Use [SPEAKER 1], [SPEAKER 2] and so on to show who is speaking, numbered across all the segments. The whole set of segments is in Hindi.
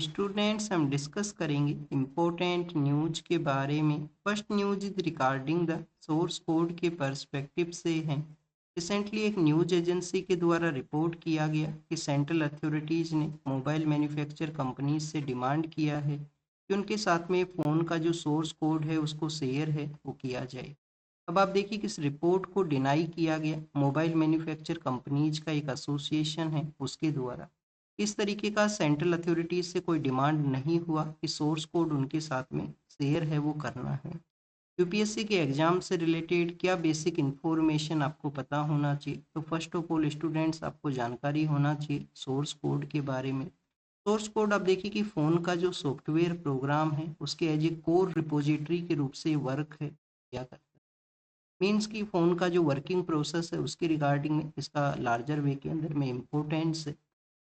[SPEAKER 1] स्टूडेंट्स हम डिस्कस करेंगे इम्पोर्टेंट न्यूज के बारे में। First news is regarding the source code के पर्सपेक्टिव से है। रिसेंटली एक न्यूज एजेंसी के द्वारा रिपोर्ट किया गया कि सेंट्रल अथॉरिटीज़ ने मोबाइल मैन्युफैक्चर कंपनीज से डिमांड किया है कि उनके साथ में फ़ोन का जो सोर्स कोड है उसको शेयर है वो किया जाए। अब आप देखिए कि इस रिपोर्ट को डिनाई किया गया मोबाइल मैन्युफैक्चर कंपनीज का एक एसोसिएशन है उसके द्वारा। इस तरीके का सेंट्रल अथॉरिटीज से कोई डिमांड नहीं हुआ कि सोर्स कोड उनके साथ में शेयर है वो करना है। यूपीएससी के एग्जाम से रिलेटेड क्या बेसिक इन्फॉर्मेशन आपको पता होना चाहिए? तो फर्स्ट ऑफ ऑल स्टूडेंट्स आपको जानकारी होना चाहिए सोर्स कोड के बारे में। सोर्स कोड आप देखिए कि फ़ोन का जो सॉफ्टवेयर प्रोग्राम है उसके एज ए कोर रिपोजिटरी के रूप से वर्क है किया करता है। मीन्स कि फ़ोन का जो वर्किंग प्रोसेस है उसके रिगार्डिंग में इसका लार्जर वे के अंदर में इम्पोर्टेंस है।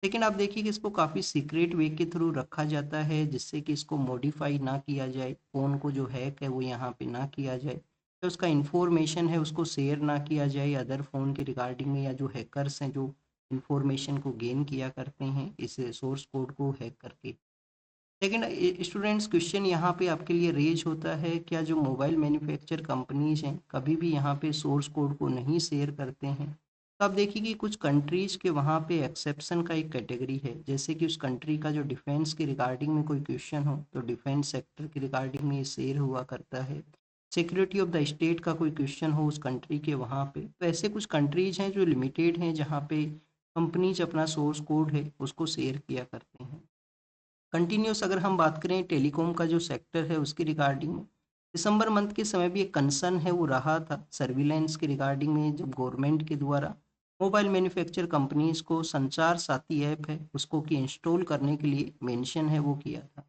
[SPEAKER 1] लेकिन आप देखिए कि इसको काफ़ी सीक्रेट वे के थ्रू रखा जाता है जिससे कि इसको मॉडिफाई ना किया जाए, फ़ोन को जो हैक है वो यहाँ पे ना किया जाए, तो उसका इंफॉर्मेशन है उसको शेयर ना किया जाए अदर फ़ोन के रिगार्डिंग में, या जो हैकर्स हैं जो इंफॉर्मेशन को गेन किया करते हैं इस सोर्स कोड को हैक करके। लेकिन स्टूडेंट्स क्वेश्चन यहाँ पे आपके लिए रेज होता है, क्या जो मोबाइल मैन्युफैक्चर कंपनीज हैं कभी भी यहाँ पे सोर्स कोड को नहीं शेयर करते हैं? तो आप देखिए कि कुछ कंट्रीज के वहाँ पे एक्सेप्शन का एक कैटेगरी है, जैसे कि उस कंट्री का जो डिफेंस के रिगार्डिंग में कोई क्वेश्चन हो तो डिफेंस सेक्टर के रिगार्डिंग में ये शेयर हुआ करता है। सिक्योरिटी ऑफ द स्टेट का कोई क्वेश्चन हो उस कंट्री के वहाँ पे, तो ऐसे कुछ कंट्रीज हैं जो लिमिटेड हैं जहाँ पे कंपनीज अपना सोर्स कोड है उसको शेयर किया करते हैं। कंटिन्यूस अगर हम बात करें टेलीकॉम का जो सेक्टर है उसकी रिगार्डिंग में, दिसंबर मंथ के समय भी एक कंसर्न है वो रहा था सर्विलेंस के रिगार्डिंग में, जब गवर्नमेंट के द्वारा मोबाइल मैन्युफैक्चर कंपनीज को संचार साथी ऐप है उसको कि इंस्टॉल करने के लिए मेंशन है वो किया था।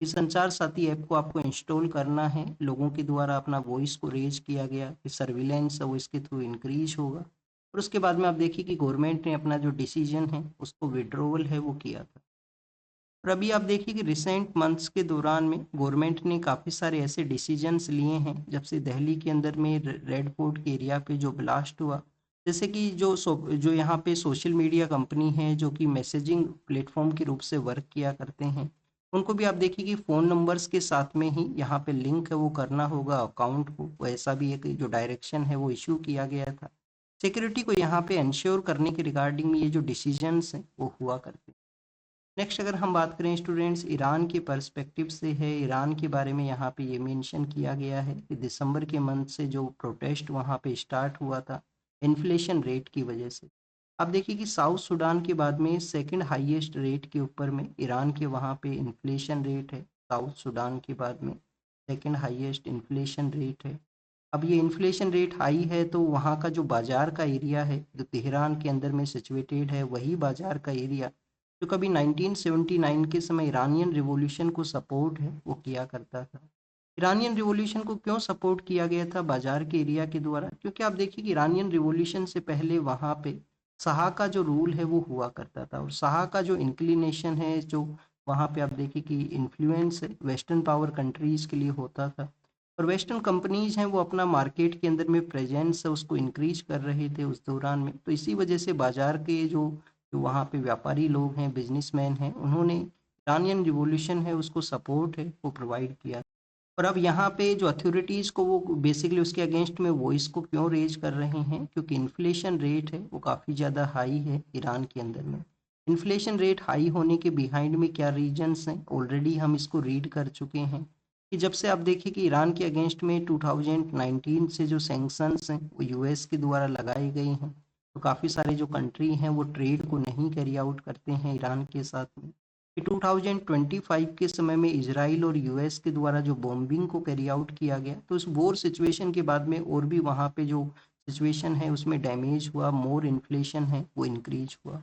[SPEAKER 1] इस संचार साथी ऐप को आपको इंस्टॉल करना है, लोगों के द्वारा अपना वॉइस को रेज किया गया कि सर्विलेंस है वो इसके थ्रू इंक्रीज होगा। और उसके बाद में आप देखिए कि गवर्नमेंट ने अपना जो डिसीजन है उसको विड्रॉवल है वो किया था। और अभी आप देखिए कि रिसेंट मंथ्स के दौरान में गवर्नमेंट ने काफ़ी सारे ऐसे डिसीजंस लिए हैं, जब से दिल्ली के अंदर में रेड फोर्ट के एरिया पे जो ब्लास्ट हुआ, जैसे कि जो यहाँ पे सोशल मीडिया कंपनी है जो कि मैसेजिंग प्लेटफॉर्म के रूप से वर्क किया करते हैं, उनको भी आप देखिए कि फ़ोन नंबर्स के साथ में ही यहाँ पे लिंक है वो करना होगा अकाउंट को, वैसा भी एक जो डायरेक्शन है वो इशू किया गया था। सिक्योरिटी को यहाँ पे इंश्योर करने के रिगार्डिंग में ये जो डिसीजंस हैं वो हुआ करते हैं। नेक्स्ट अगर हम बात करें स्टूडेंट्स ईरान के पर्सपेक्टिव से है, ईरान के बारे में यहाँ पे ये मेंशन किया गया है कि दिसंबर के मंथ से जो प्रोटेस्ट वहाँ पे स्टार्ट हुआ था इन्फ्लेशन रेट की वजह से। आप देखिए कि साउथ सूडान के बाद में सेकंड हाईएस्ट रेट के ऊपर में ईरान के वहाँ पे इन्फ्लेशन रेट है, साउथ सूडान के बाद में सेकंड हाईएस्ट इन्फ्लेशन रेट है। अब ये इन्फ्लेशन रेट हाई है तो वहाँ का जो बाजार का एरिया है जो तेहरान के अंदर में सिचुएटेड है, वही बाजार का एरिया जो कभी 1979 के समय इरानियन रिवॉल्यूशन को सपोर्ट है वो किया करता था। इरानियन रिवॉल्यूशन को क्यों सपोर्ट किया गया था बाजार के एरिया के द्वारा? क्योंकि आप देखिए कि इरानियन रिवॉल्यूशन से पहले वहाँ पे शाह का जो रूल है वो हुआ करता था, और शाह का जो इंक्लिनेशन है जो वहाँ पे आप देखिए कि इन्फ्लुएंस है वेस्टर्न पावर कंट्रीज के लिए होता था, और वेस्टर्न कंपनीज हैं वो अपना मार्केट के अंदर में प्रेजेंस है उसको इंक्रीज कर रहे थे उस दौरान में, तो इसी वजह से बाजार के जो जो वहाँ पे व्यापारी लोग हैं बिजनेसमैन हैं उन्होंने इरानियन रिवॉल्यूशन है उसको सपोर्ट है वो प्रोवाइड किया। और अब यहाँ पे जो अथॉरिटीज़ को वो बेसिकली उसके अगेंस्ट में वॉइस को क्यों रेज कर रहे हैं, क्योंकि इन्फ्लेशन रेट है वो काफ़ी ज़्यादा हाई है ईरान के अंदर में। इन्फ्लेशन रेट हाई होने के बिहाइंड में क्या रीजंस हैं ऑलरेडी हम इसको रीड कर चुके हैं, कि जब से आप देखिए कि ईरान के अगेंस्ट में 2019 से जो सैंक्शंस हैं वो यूएस के द्वारा लगाए गए हैं, तो काफ़ी सारे जो कंट्री हैं वो ट्रेड को नहीं कैरी आउट करते हैं ईरान के साथ में। 2025 के समय में इजराइल और यूएस के द्वारा जो बॉम्बिंग को कैरी आउट किया गया, तो उस वॉर सिचुएशन के बाद में और भी वहाँ पे जो सिचुएशन है उसमें डैमेज हुआ, मोर इन्फ्लेशन है वो इंक्रीज हुआ।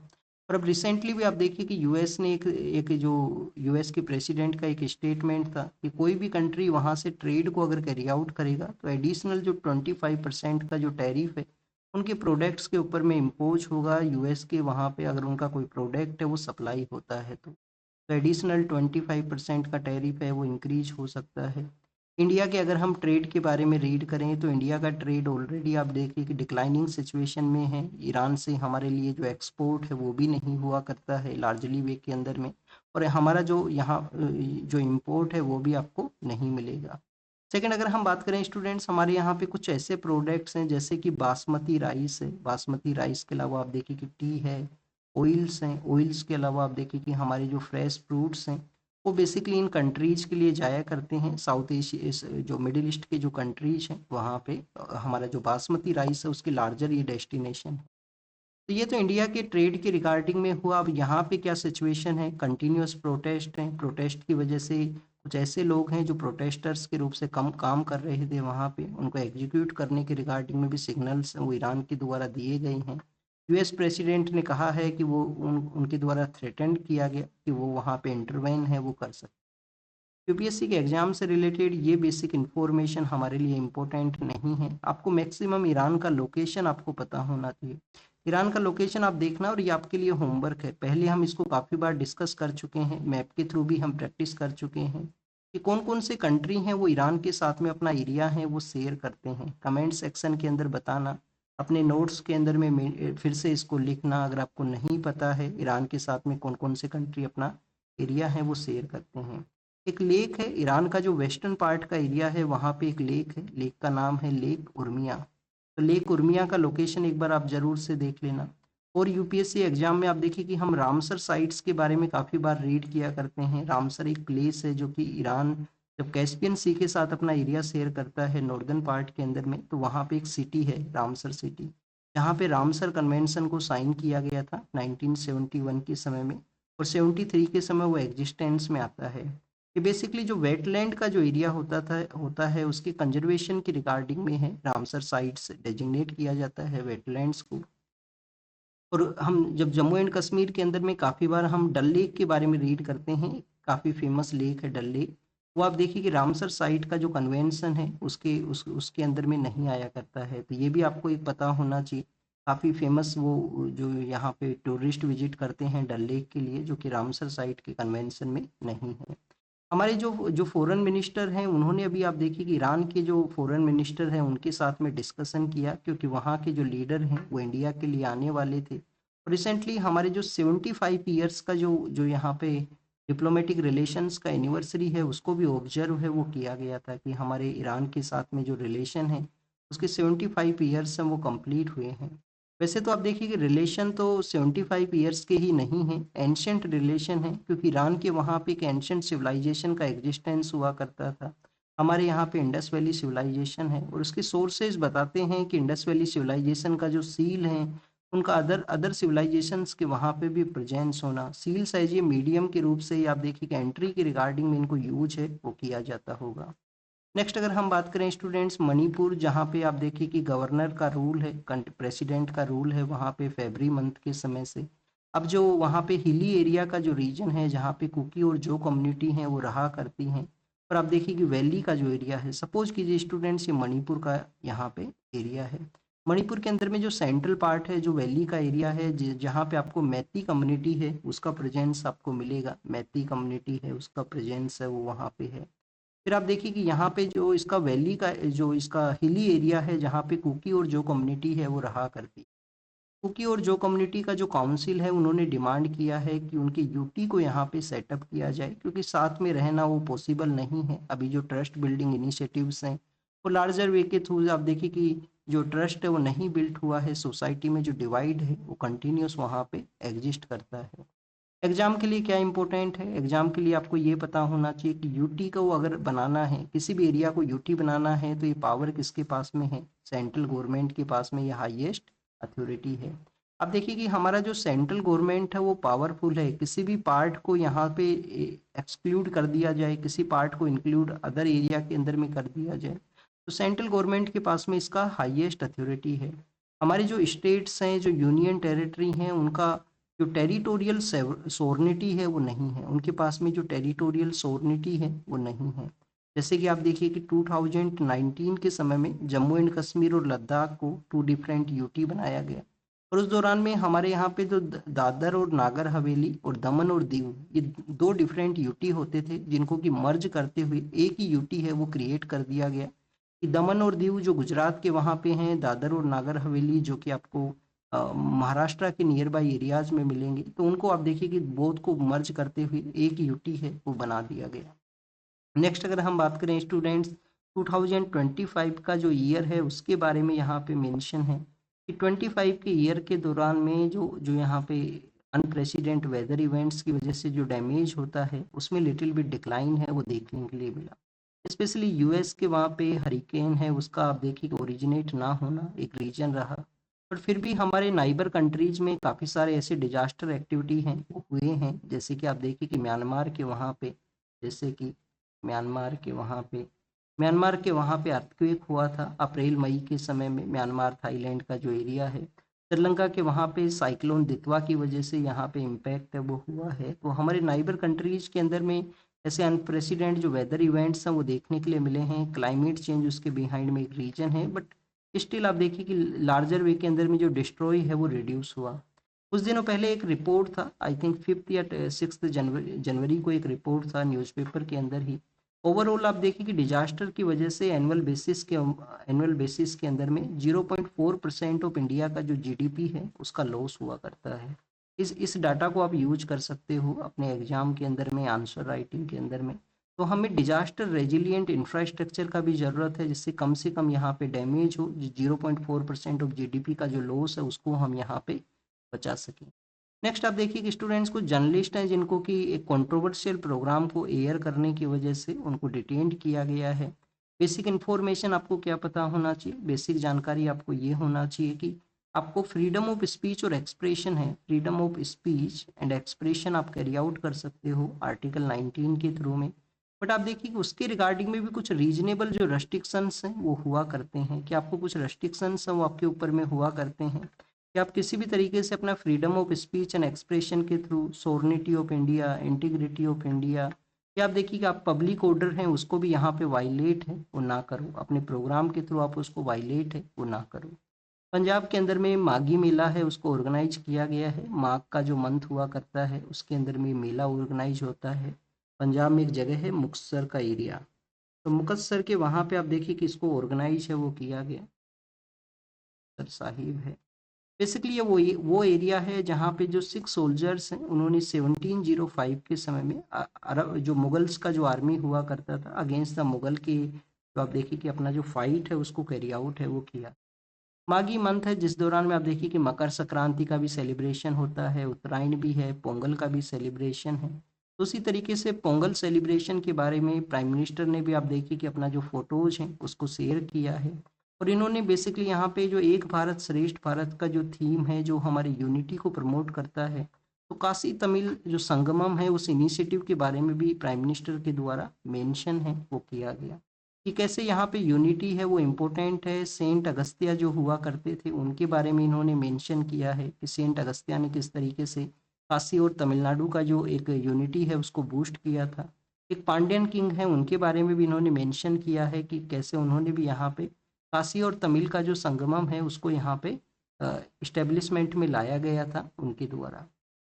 [SPEAKER 1] और अब रिसेंटली भी आप देखिए कि यूएस ने एक एक जो यूएस के प्रेसिडेंट का एक स्टेटमेंट था कि कोई भी कंट्री वहाँ से ट्रेड को अगर कैरी आउट करेगा तो एडिशनल जो 25% का जो टैरिफ है उनके प्रोडक्ट्स के ऊपर में इम्पोज होगा यूएस के वहाँ पे, अगर उनका कोई प्रोडक्ट है वो सप्लाई होता है तो एडिशनल 25% का टैरिफ है वो इंक्रीज हो सकता है। इंडिया के अगर हम ट्रेड के बारे में रीड करें तो इंडिया का ट्रेड ऑलरेडी आप देखिए कि डिक्लाइनिंग सिचुएशन में है। ईरान से हमारे लिए जो एक्सपोर्ट है वो भी नहीं हुआ करता है लार्जली वे के अंदर में, और हमारा जो यहाँ जो इम्पोर्ट है वो भी आपको नहीं मिलेगा। सेकंड, अगर हम बात करें स्टूडेंट्स, हमारे यहाँ पे कुछ ऐसे प्रोडक्ट्स हैं जैसे कि बासमती राइस है। बासमती राइस के अलावा आप देखिए कि टी है, ऑयल्स हैं। ऑयल्स के अलावा आप देखिए कि हमारे जो फ्रेश फ्रूट्स हैं वो बेसिकली इन कंट्रीज़ के लिए जाया करते हैं। साउथ एशिया, जो मिडिल ईस्ट के जो कंट्रीज हैं वहाँ पे हमारा जो बासमती राइस है उसकी लार्जर ये डेस्टिनेशन है। तो ये तो इंडिया के ट्रेड के रिगार्डिंग में हुआ। अब यहाँ पे क्या सिचुएशन है, कंटिन्यूअस प्रोटेस्ट हैं। प्रोटेस्ट की वजह से कुछ ऐसे लोग हैं जो प्रोटेस्टर्स के रूप से कम काम कर रहे थे वहाँ पे, उनको एग्जीक्यूट करने के रिगार्डिंग में भी सिग्नल्स वो ईरान के द्वारा दिए गए हैं। यूएस प्रेसिडेंट ने कहा है कि वो उनके द्वारा थ्रेटेंड किया गया कि वो वहाँ पे इंटरवेन है वो कर सकते। यूपीएससी के एग्जाम से रिलेटेड ये बेसिक इन्फॉर्मेशन हमारे लिए इम्पोर्टेंट नहीं है। आपको मैक्सिमम ईरान का लोकेशन आपको पता होना चाहिए। ईरान का लोकेशन आप देखना, और ये आपके लिए होमवर्क है। पहले हम इसको काफ़ी बार डिस्कस कर चुके हैं, मैप के थ्रू भी हम प्रैक्टिस कर चुके हैं कि कौन कौन से कंट्री हैं वो ईरान के साथ में अपना एरिया है वो शेयर करते हैं। कमेंट सेक्शन के अंदर बताना, अपने नोट्स के अंदर में फिर से इसको लिखना अगर आपको नहीं पता है ईरान के साथ में कौन कौन से कंट्री अपना एरिया है वो शेयर करते हैं। एक लेक है ईरान का जो वेस्टर्न पार्ट का एरिया है, वहाँ पे एक लेक है। लेक का नाम है लेक उर्मिया। तो लेक उर्मिया का लोकेशन एक बार आप जरूर से देख लेना। और यूपीएससी एग्जाम में आप देखिए कि हम रामसर साइट्स के बारे में काफ़ी बार रीड किया करते हैं। रामसर एक प्लेस है जो कि ईरान जब कैस्पियन सी के साथ अपना एरिया शेयर करता है नॉर्दर्न पार्ट के अंदर में, तो वहाँ पे एक सिटी है रामसर सिटी, जहाँ पे रामसर कन्वेंशन को साइन किया गया था 1971 के समय में, और 73 के समय वो एग्जिस्टेंस में आता है। ये बेसिकली जो वेटलैंड का जो एरिया होता है उसके कंजर्वेशन की रिगार्डिंग में है। रामसर साइट्स डेजिग्नेट किया जाता है वेटलैंड्स को। और हम जब जम्मू एंड कश्मीर के अंदर में काफ़ी बार हम डल लेक के बारे में रीड करते हैं, काफ़ी फेमस लेक है डल लेक। वो आप देखिए कि रामसर साइट का जो कन्वेंशन है उसके अंदर में नहीं आया करता है। तो ये भी आपको एक पता होना चाहिए। काफ़ी फेमस वो जो यहाँ पे टूरिस्ट विजिट करते हैं डल लेक के लिए, जो कि रामसर साइट के कन्वेंशन में नहीं है। हमारे जो जो फॉरेन मिनिस्टर हैं उन्होंने अभी आप देखिए कि ईरान के जो फॉरेन मिनिस्टर हैं उनके साथ में डिस्कशन किया, क्योंकि वहाँ के जो लीडर हैं वो इंडिया के लिए आने वाले थे। और रिसेंटली हमारे जो 75 ईयर्स का जो जो यहाँ पे डिप्लोमेटिक रिलेशंस का एनिवर्सरी है उसको भी ऑब्जर्व है वो किया गया था कि हमारे ईरान के साथ में जो रिलेशन है उसके 75 ईयर्स हैं वो कंप्लीट हुए हैं। वैसे तो आप देखिए कि रिलेशन तो 75 ईयर्स के ही नहीं हैं, एंशंट रिलेशन है, क्योंकि ईरान के वहाँ पे एक एंशंट सिविलाइजेशन का एग्जिस्टेंस हुआ करता था। हमारे यहाँ पे इंडस वैली सिविलाइजेशन है, और उसके सोर्सेज बताते हैं कि इंडस वैली सिविलाइजेशन का जो सील है उनका अदर अदर सिविलाइजेशंस के वहाँ पे भी प्रेजेंस होना, सील्स एज ये मीडियम के रूप से ही आप देखिए कि एंट्री के रिगार्डिंग में इनको यूज है वो किया जाता होगा। नेक्स्ट अगर हम बात करें स्टूडेंट्स, मणिपुर, जहाँ पे आप देखिए कि गवर्नर का रूल है, प्रेसिडेंट का रूल है वहाँ पे फरवरी मंथ के समय से। अब जो वहाँ पे हिली एरिया का जो रीजन है जहाँ पे कुकी और जो कम्युनिटी हैं वो रहा करती हैं, और आप देखिए कि वैली का जो एरिया है, सपोज कीजिए स्टूडेंट्स ये मणिपुर का यहाँ पे एरिया है। मणिपुर के अंदर में जो सेंट्रल पार्ट है जो वैली का एरिया है जहाँ पे आपको मैती कम्युनिटी है उसका प्रेजेंस आपको मिलेगा। मैती कम्युनिटी है उसका प्रेजेंस है वो वहाँ पे है। फिर आप देखिए कि यहाँ पे जो इसका वैली का जो इसका हिली एरिया है जहाँ पे कुकी और जो कम्युनिटी है वो रहा करती है। कुकी और जो कम्युनिटी का जो काउंसिल है उन्होंने डिमांड किया है कि उनके यूटी को यहाँ पे सेटअप किया जाए, क्योंकि साथ में रहना वो पॉसिबल नहीं है। अभी जो ट्रस्ट बिल्डिंग इनिशिएटिव्स हैं वो लार्जर वे के थ्रू आप देखिए कि जो ट्रस्ट है वो नहीं बिल्ट हुआ है, सोसाइटी में जो डिवाइड है वो कंटिन्यूस वहाँ पे एग्जिस्ट करता है। एग्जाम के लिए क्या इंपॉर्टेंट है, एग्जाम के लिए आपको ये पता होना चाहिए कि यूटी को अगर बनाना है, किसी भी एरिया को यूटी बनाना है, तो ये पावर किसके पास में है, सेंट्रल गवर्नमेंट के पास में ये हाईएस्ट अथॉरिटी है। अब देखिए कि हमारा जो सेंट्रल गवर्नमेंट है वो पावरफुल है, किसी भी पार्ट को यहाँ पे एक्सक्लूड कर दिया जाए, किसी पार्ट को इंक्लूड अदर एरिया के अंदर में कर दिया जाए, तो सेंट्रल गवर्नमेंट के पास में इसका हाईएस्ट अथॉरिटी है। हमारे जो स्टेट्स हैं जो यूनियन टेरिटरी हैं उनका जो टेरिटोरियल सोर्निटी है वो नहीं है, उनके पास में जो टेरिटोरियल सोर्निटी है वो नहीं है। जैसे कि आप देखिए कि 2019 के समय में जम्मू एंड कश्मीर और लद्दाख को टू डिफरेंट यूटी बनाया गया, और उस दौरान में हमारे यहाँ पे तो दादर और नागर हवेली और दमन और दीव ये दो डिफरेंट यूटी होते थे, जिनको कि मर्ज करते हुए एक ही यूटी है वो क्रिएट कर दिया गया। कि दमन और दीव जो गुजरात के वहाँ पे हैं, दादर और नागर हवेली जो कि आपको महाराष्ट्र के नियर बाई एरियाज में मिलेंगे, तो उनको आप देखिए कि बोथ को मर्ज करते हुए एक यूटी है वो बना दिया गया। नेक्स्ट अगर हम बात करें स्टूडेंट्स, 2025 का जो ईयर है उसके बारे में यहाँ पे मेंशन है कि 25 के ईयर के दौरान में जो जो यहाँ पे अनप्रेसिडेंट वेदर इवेंट्स की वजह से जो डैमेज होता है उसमें लिटिल बिट डिक्लाइन है वो देखने के लिए मिला। स्पेशली यूएस के वहाँ पे हरिकेन है उसका आप देखिए कि ओरिजिनेट ना होना एक रीजन रहा, पर फिर भी हमारे नाइबर कंट्रीज में काफ़ी सारे ऐसे डिजास्टर एक्टिविटी हैं वो हुए हैं, जैसे कि आप देखिए कि म्यांमार के वहाँ पे, जैसे कि म्यांमार के वहाँ पे म्यांमार के वहाँ पे अर्थक्वेक हुआ था अप्रैल मई के समय में, म्यांमार थाईलैंड का जो एरिया है। श्रीलंका के वहाँ पे साइक्लोन दितवा की वजह से यहाँ पे इम्पैक्ट है वो हुआ है। तो हमारे नाइबर कंट्रीज के अंदर में ऐसे अनप्रेसिडेंट जो वेदर इवेंट्स हैं वो देखने के लिए मिले हैं। क्लाइमेट चेंज उसके बिहाइंड में एक रीजन है, बट स्टिल आप देखिए कि लार्जर वे के अंदर में जो डिस्ट्रॉय है वो रिड्यूस हुआ। कुछ दिनों पहले एक रिपोर्ट था, आई थिंक 5 या 6 जनवरी को एक रिपोर्ट था न्यूज़पेपर के अंदर ही। ओवरऑल आप देखिए कि डिजास्टर की वजह से एनुअल बेसिस के अंदर में 0.4% ऑफ इंडिया का जो जीडीपी है उसका लॉस हुआ करता है। इस डाटा को आप यूज कर सकते हो अपने एग्जाम के अंदर में, आंसर राइटिंग के अंदर में। तो हमें डिजास्टर रेजिलिएंट इंफ्रास्ट्रक्चर का भी ज़रूरत है, जिससे कम से कम यहाँ पे डैमेज हो, 0.4% ऑफ जीडीपी का जो लॉस है उसको हम यहाँ पे बचा सकें। नेक्स्ट आप देखिए कि स्टूडेंट्स को जर्नलिस्ट हैं जिनको कि एक कंट्रोवर्शियल प्रोग्राम को एयर करने की वजह से उनको डिटेन्ड किया गया है। बेसिक इन्फॉर्मेशन आपको क्या पता होना चाहिए, बेसिक जानकारी आपको ये होना चाहिए कि आपको फ्रीडम ऑफ स्पीच और एक्सप्रेशन है, freedom of speech and expression आप कैरी आउट कर सकते हो आर्टिकल 19 के थ्रू में। बट आप देखिए कि उसके रिगार्डिंग में भी कुछ रीजनेबल जो रेस्ट्रिक्शंस हैं वो हुआ करते हैं, कि आपको कुछ रेस्ट्रिक्शंस हैं वो आपके ऊपर में हुआ करते हैं कि आप किसी भी तरीके से अपना freedom of speech and expression के through sovereignty of India, integrity of India, या आप देखिए कि आप पब्लिक ऑर्डर हैं उसको भी यहाँ पे वायलेट है वो ना करो, अपने प्रोग्राम के थ्रू आप उसको वायलेट है वो ना करो। पंजाब के अंदर में माघी मेला है उसको ऑर्गेनाइज किया गया है, माघ का जो मंथ हुआ करता है उसके अंदर में मेला ऑर्गेनाइज होता है। पंजाब में एक जगह है मुक्तसर का एरिया, तो मुक्तसर के वहाँ पे आप देखिए कि इसको ऑर्गेनाइज है वो किया गया, सर साहिब है। बेसिकली ये वो एरिया है जहाँ पे जो 6 सोल्जर्स हैं उन्होंने 1705 के समय में अरब जो मुगल्स का जो आर्मी हुआ करता था अगेंस्ट द मुगल के, तो आप देखिए कि अपना जो फाइट है उसको कैरी आउट है वो किया। माघी मंथ है जिस दौरान में आप देखिए कि मकर संक्रांति का भी सेलिब्रेशन होता है, उत्तरायण भी है, पोंगल का भी सेलिब्रेशन है। तो उसी तरीके से पोंगल सेलिब्रेशन के बारे में प्राइम मिनिस्टर ने भी आप देखिए कि अपना जो फोटोज हैं उसको शेयर किया है। और इन्होंने बेसिकली यहाँ पे जो एक भारत श्रेष्ठ भारत का जो थीम है जो हमारे यूनिटी को प्रमोट करता है, तो काशी तमिल जो संगमम है उस इनिशिएटिव के बारे में भी प्राइम मिनिस्टर के द्वारा मेंशन है वो किया गया कि कैसे यहाँ पे यूनिटी है वो इम्पोर्टेंट है। सेंट अगस्त्या जो हुआ करते थे उनके बारे में इन्होंने मेंशन किया है कि सेंट अगस्त्या ने किस तरीके से काशी और तमिलनाडु का जो एक यूनिटी है उसको बूस्ट किया था। एक पांड्यन किंग है उनके बारे में भी इन्होंने मेंशन किया है कि कैसे उन्होंने भी यहाँ पे काशी और तमिल का जो संगमम है उसको यहाँ पे इस्टेब्लिशमेंट में लाया गया था उनके द्वारा।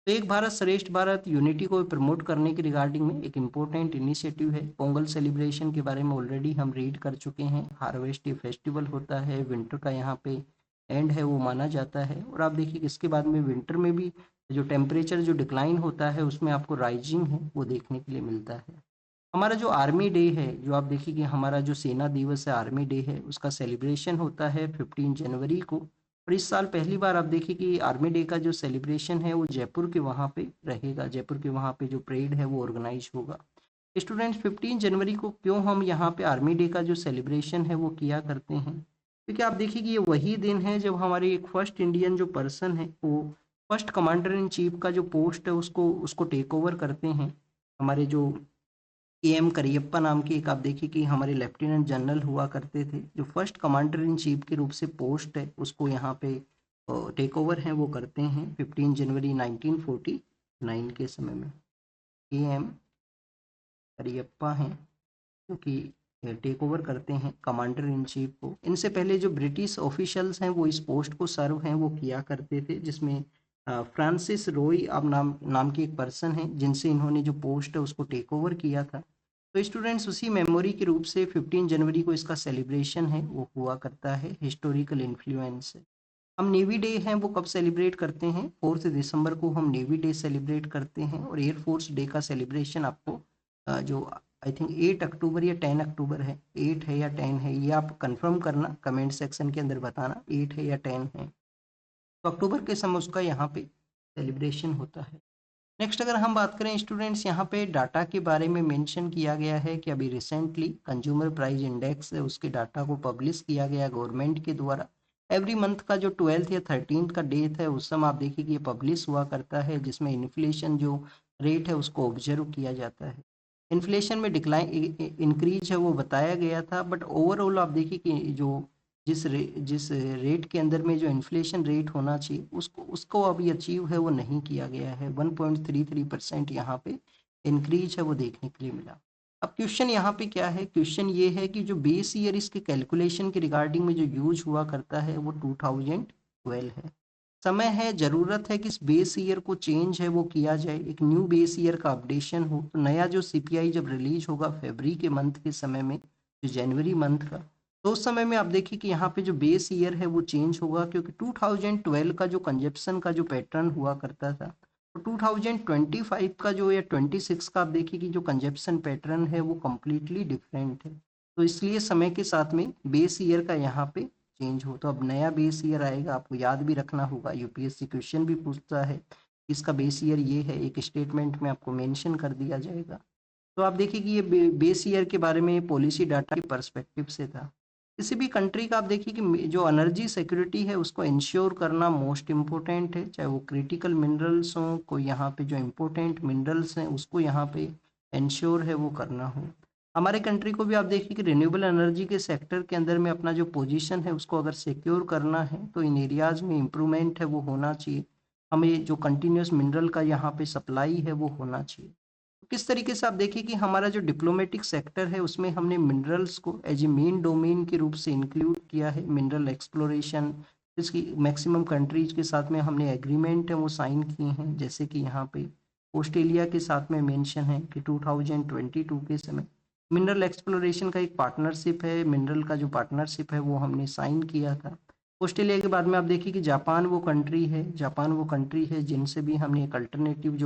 [SPEAKER 1] तो एक भारत श्रेष्ठ भारत यूनिटी को प्रमोट करने के रिगार्डिंग में एक इम्पोर्टेंट इनिशिएटिव है। पोंगल सेलिब्रेशन के बारे में ऑलरेडी हम रीड कर चुके हैं, हार्वेस्ट फेस्टिवल होता है, विंटर का यहाँ पे एंड है वो माना जाता है। और आप देखिए कि इसके बाद में विंटर में भी जो टेम्परेचर जो डिक्लाइन होता है उसमें आपको राइजिंग है वो देखने के लिए मिलता है। हमारा जो आर्मी डे है, जो आप देखिए कि हमारा जो सेना दिवस है आर्मी डे है उसका सेलिब्रेशन होता है 15 जनवरी को। और इस साल पहली बार आप देखिए कि आर्मी डे का जो सेलिब्रेशन है वो जयपुर के वहाँ पे रहेगा, जयपुर के वहाँ पे जो परेड है वो ऑर्गेनाइज होगा। स्टूडेंट्स 15 जनवरी को क्यों हम यहाँ पे आर्मी डे का जो सेलिब्रेशन है वो किया करते हैं, क्योंकि आप देखिए कि ये वही दिन है जब हमारे एक फर्स्ट इंडियन जो पर्सन है वो फर्स्ट कमांडर इन चीफ का जो पोस्ट है उसको उसको टेक ओवर करते हैं। हमारे जो एम करियप्पा नाम के एक आप देखिए कि हमारे लेफ्टिनेंट जनरल हुआ करते थे, जो फर्स्ट कमांडर इन चीफ के रूप से पोस्ट है उसको यहाँ पे टेक ओवर है वो करते हैं 15 जनवरी 1949 के समय में। एम करियप्पा हैं जो कि टेक ओवर करते हैं कमांडर इन चीफ को। इनसे पहले जो ब्रिटिश ऑफिशियल्स हैं वो इस पोस्ट को सर्व हैं वो किया करते थे, जिसमें फ्रांसिस रॉय अब नाम नाम के एक पर्सन है जिनसे इन्होंने जो पोस्ट है उसको टेक ओवर किया था। तो स्टूडेंट्स उसी मेमोरी के रूप से 15 जनवरी को इसका सेलिब्रेशन है वो हुआ करता है, हिस्टोरिकल इन्फ्लुएंस है। हम नेवी डे हैं वो कब सेलिब्रेट करते हैं? 4 दिसंबर को हम नेवी डे सेलिब्रेट करते हैं। और एयरफोर्स डे का सेलिब्रेशन आपको जो आई थिंक 8 अक्टूबर या 10 अक्टूबर है, 8 है या 10 है, ये आप कंफर्म करना, कमेंट सेक्शन के अंदर बताना 8 है या 10 है। तो अक्टूबर के समय उसका यहाँ पे सेलिब्रेशन होता है। नेक्स्ट अगर हम बात करें स्टूडेंट्स, यहाँ पे डाटा के बारे में मेंशन किया गया है कि अभी रिसेंटली कंज्यूमर प्राइस इंडेक्स है उसके डाटा को पब्लिश किया गया गवर्नमेंट के द्वारा। एवरी मंथ का जो 12th या 13th का डेट है उस समय आप देखिए कि ये पब्लिश हुआ करता है, जिसमें इन्फ्लेशन जो रेट है उसको ऑब्जर्व किया जाता है। इन्फ्लेशन में डिक्लाइन इंक्रीज है वो बताया गया था, बट ओवरऑल आप देखिए कि जो जिस रेट के अंदर में जो इन्फ्लेशन रेट होना चाहिए उसको उसको अभी अचीव है वो नहीं किया गया है। 1.33% यहाँ पे इंक्रीज है वो देखने के लिए मिला। अब क्वेश्चन यहाँ पे क्या है? क्वेश्चन ये है कि जो बेस ईयर इसके कैलकुलेशन के रिगार्डिंग में जो यूज हुआ करता है वो 2012 है। समय है, ज़रूरत है कि इस बेस ईयर को चेंज है वो किया जाए, एक न्यू बेस ईयर का अपडेशन हो। तो नया जो सीपीआई जब रिलीज होगा फरवरी के मंथ के समय में, जो जनवरी मंथ का, तो उस समय में आप देखिए कि यहाँ पे जो बेस ईयर है वो चेंज होगा, क्योंकि 2012 का जो कंजप्शन का जो पैटर्न हुआ करता था, तो 2025 का जो या 26 का आप देखिए कि जो कंजप्शन पैटर्न है वो कम्प्लीटली डिफरेंट है। तो इसलिए समय के साथ में बेस ईयर का यहाँ पे चेंज हो। तो अब नया बेस ईयर आएगा, आपको याद भी रखना होगा, यूपीएससी क्वेश्चन भी पूछता है इसका बेस ईयर ये है, एक स्टेटमेंट में आपको मेंशन कर दिया जाएगा। तो आप देखिए कि ये बेस ईयर के बारे में पॉलिसी डाटा के पर्सपेक्टिव से था। किसी भी कंट्री का आप देखिए कि जो एनर्जी सिक्योरिटी है उसको इंश्योर करना मोस्ट इम्पोर्टेंट है, चाहे वो क्रिटिकल मिनरल्स हों, कोई यहाँ पे जो इम्पोर्टेंट मिनरल्स हैं उसको यहाँ पे इंश्योर है वो करना हो। हमारे कंट्री को भी आप देखिए कि रिन्यूएबल एनर्जी के सेक्टर के अंदर में अपना जो पोजीशन है उसको अगर सिक्योर करना है तो इन एरियाज में इम्प्रूवमेंट है वो होना चाहिए। हमें जो कंटिन्यूस मिनरल का यहाँ पे सप्लाई है वो होना चाहिए। किस तरीके से आप देखिए कि हमारा जो डिप्लोमेटिक सेक्टर है उसमें हमने मिनरल्स को एज ए मेन डोमेन के रूप से इंक्लूड किया है, मिनरल एक्सप्लोरेशन। इसकी मैक्सिमम कंट्रीज के साथ में हमने एग्रीमेंट है वो साइन किए हैं, जैसे कि यहाँ पे ऑस्ट्रेलिया के साथ में मेंशन है कि 2022 के समय मिनरल एक्सप्लोरेशन का एक पार्टनरशिप है, मिनरल का जो पार्टनरशिप है वो हमने साइन किया था। ऑस्ट्रेलिया के बाद में आप देखिए कि जापान वो कंट्री है जिनसे भी हमने एक अल्टरनेटिव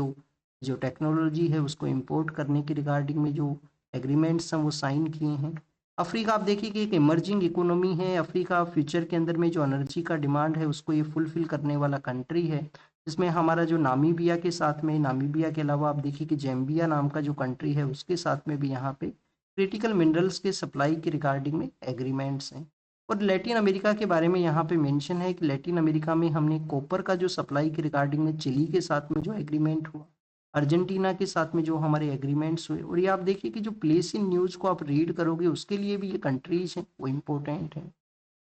[SPEAKER 1] जो टेक्नोलॉजी है उसको इंपोर्ट करने के रिगार्डिंग में जो एग्रीमेंट्स हैं वो साइन किए हैं। अफ्रीका आप देखिए कि एक इमर्जिंग इकोनॉमी है, अफ्रीका फ्यूचर के अंदर में जो एनर्जी का डिमांड है उसको ये फुलफिल करने वाला कंट्री है, जिसमें हमारा जो नामीबिया के साथ में, नामीबिया के अलावा आप देखिए कि जैम्बिया नाम का जो कंट्री है उसके साथ में भी यहाँ पे क्रिटिकल मिनरल्स के सप्लाई के रिगार्डिंग में एग्रीमेंट्स हैं। और लैटिन अमेरिका के बारे में यहाँ पे मेंशन है कि लैटिन अमेरिका में हमने कॉपर का जो सप्लाई के रिगार्डिंग में चिली के साथ में जो एग्रीमेंट हुआ, अर्जेंटीना के साथ में जो हमारे एग्रीमेंट्स हुए। और ये आप देखिए कि जो प्लेस इन न्यूज़ को आप रीड करोगे उसके लिए भी ये कंट्रीज हैं वो इम्पोर्टेंट हैं।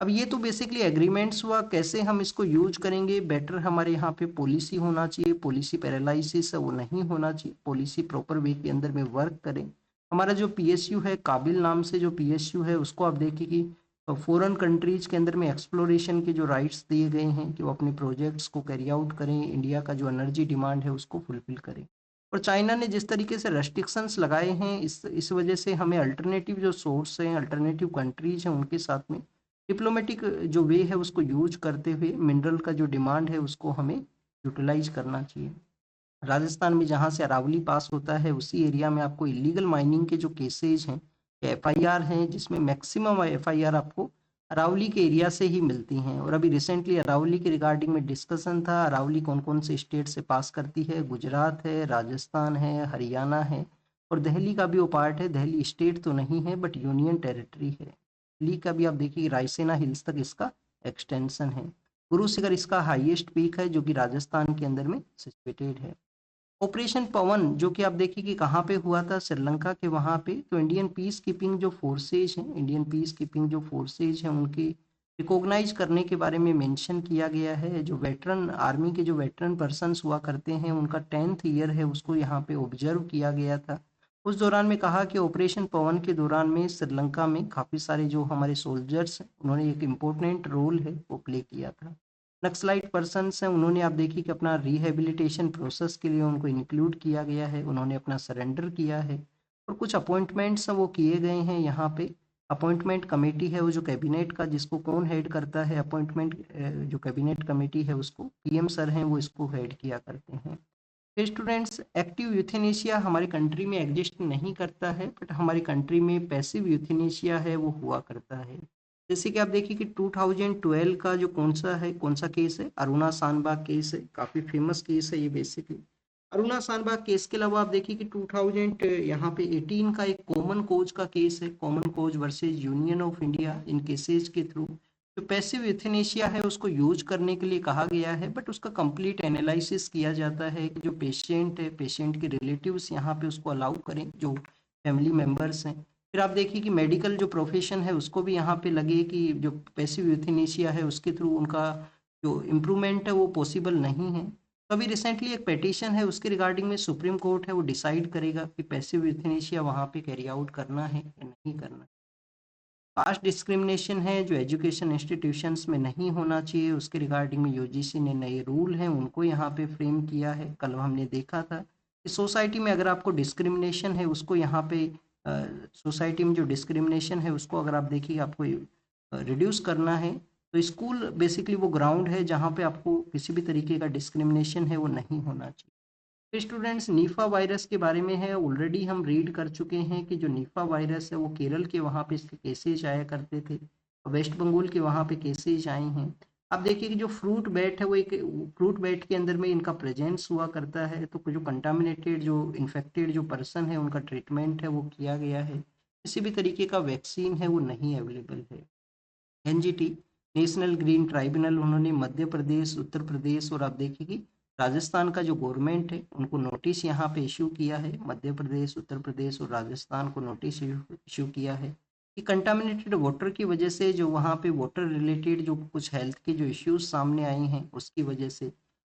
[SPEAKER 1] अब ये तो बेसिकली एग्रीमेंट्स हुआ, कैसे हम इसको यूज करेंगे, बेटर हमारे यहाँ पे पॉलिसी होना चाहिए, पॉलिसी पैरालिसिस है वो नहीं होना चाहिए, पॉलिसी प्रॉपर वे के अंदर में वर्क करें। हमारा जो पीएसयू है, काबिल नाम से जो पीएसयू है, उसको आप देखिए कि फॉरेन कंट्रीज के अंदर में एक्सप्लोरेशन के जो राइट्स दिए गए हैं कि वो अपने प्रोजेक्ट्स को कैरी आउट करें, इंडिया का जो एनर्जी डिमांड है उसको फुलफिल करें। और चाइना ने जिस तरीके से रेस्ट्रिक्शंस लगाए हैं, इस वजह से हमें अल्टरनेटिव जो सोर्स हैं, अल्टरनेटिव कंट्रीज हैं उनके साथ में डिप्लोमेटिक जो वे है उसको यूज करते हुए मिनरल का जो डिमांड है उसको हमें यूटिलाइज करना चाहिए। राजस्थान में जहाँ से अरावली पास होता है उसी एरिया में आपको इलीगल माइनिंग के जो केसेज हैं, एफआईआर हैं, जिसमें मैक्सिमम एफआईआर आपको अरावली के एरिया से ही मिलती हैं। और अभी रिसेंटली अरावली के रिगार्डिंग में डिस्कशन था, अरावली कौन कौन से स्टेट से पास करती है, गुजरात है, राजस्थान है, हरियाणा है, और दिल्ली का भी वो पार्ट है। दिल्ली स्टेट तो नहीं है बट यूनियन टेरिटरी है। दिल्ली का भी आप देखिए रायसेना हिल्स तक इसका एक्सटेंशन है। गुरु शिखर इसका हाईएस्ट पीक है जो कि राजस्थान के अंदर में सिचुएटेड है। ऑपरेशन पवन जो कि आप देखिए कि कहाँ पे हुआ था, श्रीलंका के वहाँ पे। तो इंडियन पीस कीपिंग जो फोर्सेज हैं, इंडियन पीस कीपिंग जो फोर्सेज हैं उनकी रिकॉग्नाइज करने के बारे में मेंशन किया गया है। जो वेटरन आर्मी के जो वेटरन पर्सन्स हुआ करते हैं उनका 10th ईयर है उसको यहाँ पे ऑब्जर्व किया गया था। उस दौरान में कहा कि ऑपरेशन पवन के दौरान में श्रीलंका में काफ़ी सारे जो हमारे सोल्जर्स हैं उन्होंने एक इम्पोर्टेंट रोल है वो प्ले किया था। नक्सलाइट पर्सन्स हैं, उन्होंने आप देखिए कि अपना रिहेबिलिटेशन प्रोसेस के लिए उनको इंक्लूड किया गया है, उन्होंने अपना सरेंडर किया है। और कुछ अपॉइंटमेंट्स हैं वो किए गए हैं यहाँ पे अपॉइंटमेंट कमेटी है वो जो कैबिनेट का, जिसको कौन हेड करता है, अपॉइंटमेंट जो कैबिनेट कमेटी है उसको पीएम सर हैं वो इसको हेड किया करते हैं। फिर स्टूडेंट्स, एक्टिव यूथेनेशिया हमारी कंट्री में एग्जिस्ट नहीं करता है, बट हमारी कंट्री में पैसिव यूथेनेशिया है वो हुआ करता है। जैसे कि आप देखिए कि 2012 का जो कौन सा केस है, अरुणा सांबा केस है, काफ़ी फेमस केस है ये बेसिकली। अरुणा सांबा केस के अलावा आप देखिए कि 2000 यहाँ पे 18 का एक कॉमन कोज का केस है, Common Cause versus Union of India. इन केसेज के थ्रू जो पैसिव यूथेनेशिया है उसको यूज करने के लिए कहा गया है, बट उसका कंप्लीट एनालिसिस किया जाता है कि जो पेशेंट है, पेशेंट के रिलेटिव्स यहाँ पे उसको अलाउ करें, जो फैमिली मेम्बर्स हैं। फिर आप देखिए कि मेडिकल जो प्रोफेशन है उसको भी यहाँ पे लगे कि जो पैसिव यूथेनेशिया है उसके थ्रू उनका जो इम्प्रूवमेंट है वो पॉसिबल नहीं है। तो अभी रिसेंटली एक पेटिशन है उसके रिगार्डिंग में सुप्रीम कोर्ट है वो डिसाइड करेगा कि पैसिव यूथेनेशिया वहाँ पे कैरी आउट करना है या नहीं करना। कास्ट डिस्क्रिमिनेशन है जो एजुकेशन इंस्टीट्यूशंस में नहीं होना चाहिए, उसके रिगार्डिंग में यूजीसी ने नए रूल हैं उनको यहाँ पे फ्रेम किया है। कल हमने देखा था कि सोसाइटी में अगर आपको डिस्क्रिमिनेशन है उसको यहाँ पे सोसाइटी में जो डिस्क्रिमिनेशन है उसको अगर आप देखिए आपको रिड्यूस करना है, तो स्कूल बेसिकली वो ग्राउंड है जहाँ पे आपको किसी भी तरीके का डिस्क्रिमिनेशन है वो नहीं होना चाहिए। तो स्टूडेंट्स, निफा वायरस के बारे में है, ऑलरेडी हम रीड कर चुके हैं कि जो निफा वायरस है वो केरल के वहाँ पे इसके केसेज आया करते थे, वेस्ट बंगाल के वहाँ पे केसेज आए हैं। आप देखिए कि जो फ्रूट बैट है वो एक फ्रूट बैट के अंदर में इनका प्रेजेंस हुआ करता है, तो जो कंटामिनेटेड जो इन्फेक्टेड जो पर्सन है उनका ट्रीटमेंट है वो किया गया है। किसी भी तरीके का वैक्सीन है वो नहीं अवेलेबल है। एनजीटी, नेशनल ग्रीन ट्राइब्यूनल, उन्होंने मध्य प्रदेश, उत्तर प्रदेश और आप देखिए कि राजस्थान का जो गवर्नमेंट है उनको नोटिस यहाँ पे इशू किया है। मध्य प्रदेश, उत्तर प्रदेश और राजस्थान को नोटिस इशू किया है कि कंटामिनेटेड वाटर की वजह से जो वहाँ पे वाटर रिलेटेड जो कुछ हेल्थ के जो इश्यूज सामने आई हैं उसकी वजह से।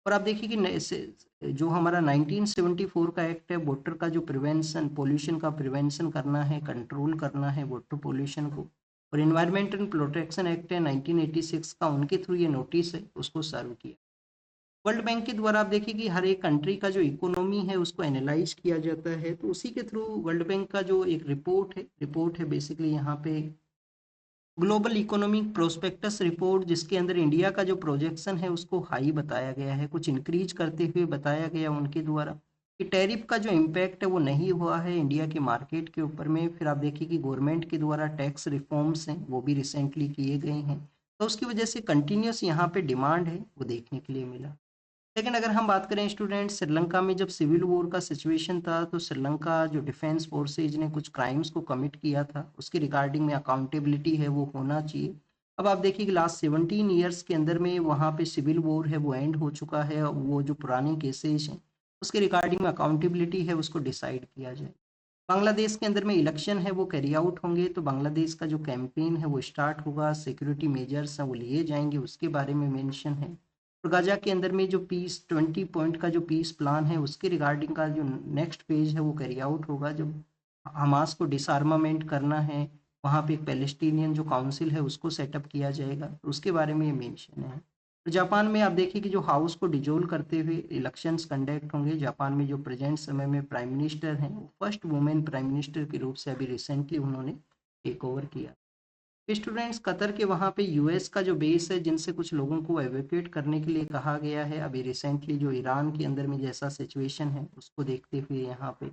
[SPEAKER 1] और आप देखिए कि जो हमारा 1974 का एक्ट है, वाटर का जो प्रिवेंशन, पोल्यूशन का प्रिवेंशन करना है, कंट्रोल करना है वाटर पोल्यूशन को, और इन्वायरमेंटल प्रोटेक्शन एक्ट है 1986 का, उनके थ्रू ये नोटिस है उसको सर्व किया। वर्ल्ड बैंक के द्वारा आप देखिए कि हर एक कंट्री का जो इकोनॉमी है उसको एनालाइज किया जाता है, तो उसी के थ्रू वर्ल्ड बैंक का जो एक रिपोर्ट है बेसिकली यहाँ पे ग्लोबल इकोनॉमिक प्रोस्पेक्टस रिपोर्ट, जिसके अंदर इंडिया का जो प्रोजेक्शन है उसको हाई बताया गया है, कुछ इंक्रीज करते हुए बताया गया उनके द्वारा कि टैरिफ का जो इम्पैक्ट है वो नहीं हुआ है इंडिया के मार्केट के ऊपर में। फिर आप देखिए कि गवर्नमेंट के द्वारा टैक्स रिफॉर्म्स हैं वो भी रिसेंटली किए गए हैं, तो उसकी वजह से कंटिन्यूस यहाँ पे डिमांड है वो देखने के लिए मिला। लेकिन अगर हम बात करें स्टूडेंट, श्रीलंका में जब सिविल वॉर का सिचुएशन था तो श्रीलंका जो डिफेंस फोर्सेज ने कुछ क्राइम्स को कमिट किया था, उसके रिगार्डिंग में अकाउंटेबिलिटी है वो होना चाहिए। अब आप देखिए कि लास्ट 17 ईयर्स के अंदर में वहाँ पे सिविल वॉर है वो एंड हो चुका है, वो जो पुराने केसेज हैं उसके रिगार्डिंग में अकाउंटेबिलिटी है उसको डिसाइड किया जाए। बांग्लादेश के अंदर में इलेक्शन है वो कैरी आउट होंगे, तो बांग्लादेश का जो कैंपेन है वो स्टार्ट होगा, सिक्योरिटी मेजर्स हैं वो लिए जाएंगे, उसके बारे में मेंशन है। और गाजा के अंदर में जो पीस 20 पॉइंट का जो पीस प्लान है उसके रिगार्डिंग का जो नेक्स्ट पेज है वो कैरी आउट होगा, जब हमास को डिसआर्मामेंट करना है, वहाँ पे एक पैलेस्टीनियन जो काउंसिल है उसको सेटअप किया जाएगा, तो उसके बारे में ये मेंशन है। तो जापान में आप देखिए कि जो हाउस को डिजोल्व करते हुए इलेक्शंस कंडक्ट होंगे। जापान में जो प्रेजेंट समय में प्राइम मिनिस्टर हैं वो फर्स्ट वुमेन प्राइम मिनिस्टर के रूप से अभी रिसेंटली उन्होंने टेक ओवर किया। स्टूडेंट्स, कतर के वहाँ पे यूएस का जो बेस है जिनसे कुछ लोगों को एवेक्यूएट करने के लिए कहा गया है, अभी रिसेंटली जो ईरान के अंदर में जैसा सिचुएशन है उसको देखते हुए यहाँ पे।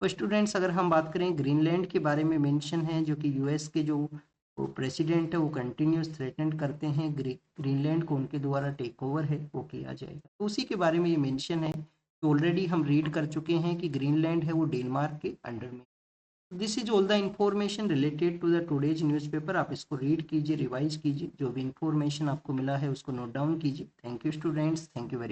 [SPEAKER 1] तो स्टूडेंट्स, अगर हम बात करें ग्रीनलैंड के बारे में मेंशन है, जो कि यूएस के जो प्रेसिडेंट है वो कंटिन्यूस थ्रेटन करते हैं ग्रीनलैंड को उनके द्वारा टेक ओवर है वो किया जाएगा, तो उसी के बारे में ये मेंशन है। तो ऑलरेडी हम रीड कर चुके हैं कि ग्रीनलैंड है वो डेनमार्क के अंडर में। This is all the information related to the today's newspaper. आप इसको रीड कीजिए, रिवाइज कीजिए, जो भी इंफॉर्मेशन आपको मिला है उसको नोट डाउन कीजिए। Thank you students, thank you very